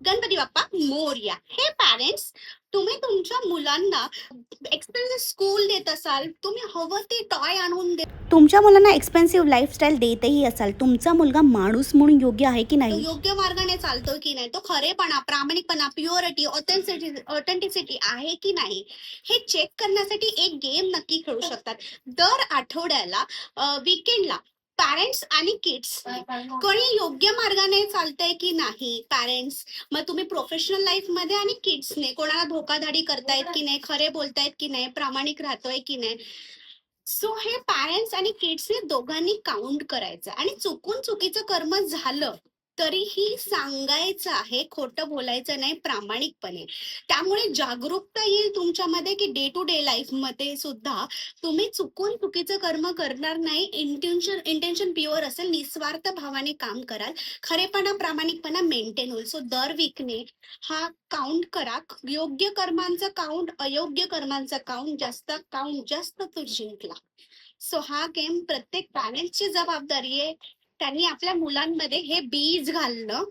गणपती बाप्पा मोरया. हे पॅरेंट्स, तुम्ही तुमच्या मुलांना एक्सपेन्सिव्ह स्कूल देत असाल, तुम्ही हवं ते टॉय आणून तुमच्या मुलांना एक्सपेन्सिव्ह लाईफस्टाईल देतही असाल, तुमचा मुलगा माणूस म्हणून योग्य आहे की नाही? योग्य मार्गाने चालतोय की नाही, तो खरेपणा, प्रामाणिकपणा, प्युरिटी, ऑथेंटिसिटी आहे की नाही, हे चेक करण्यासाठी एक गेम नक्की खेळू शकतात. दर आठवड्याला वीकेंडला पॅरेंट्स आणि किड्स कोणी योग्य मार्गाने चालतंय की नाही, पॅरेंट्स मग तुम्ही प्रोफेशनल लाईफ मध्ये आणि किड्सने कोणाला धोकाधडी करतायत की नाही, खरे बोलतायत की नाही, प्रामाणिक राहतोय की नाही. सो हे पॅरेंट्स आणि किड्सने दोघांनी काउंट करायचं आणि चुकून चुकीचं कर्म झालं तरीही सांगायचं आहे, खोटं बोलायचं नाही, प्रामाणिकपणे. त्यामुळे जागरूकता येईल तुमच्यामध्ये की डे टू डे लाईफ मध्ये सुद्धा तुम्ही चुकून चुकीचं कर्म करणार नाही. इंटेन्शन प्युअर असेल, निस्वार्थ भावाने काम कराल, खरेपणा प्रामाणिकपणा मेंटेन होईल. सो दर वीकने हा काउंट करा, योग्य कर्मांचा काउंट, अयोग्य कर्मांचा काउंट, जास्त तो जिंकला. सो हा गेम प्रत्येक पॅरेंट्सची जबाबदारी आहे. त्यांनी आपल्या मुलांमध्ये हे बीज घालणं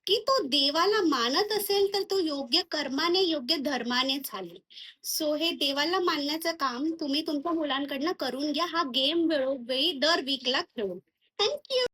की तो देवाला मानत असेल तर तो योग्य कर्माने, योग्य धर्माने चालेल. सो हे देवाला मानण्याचं काम तुम्ही तुमच्या मुलांकडनं करून घ्या. हा गेम वेळोवेळी दर वीकला खेळून. थँक्यू.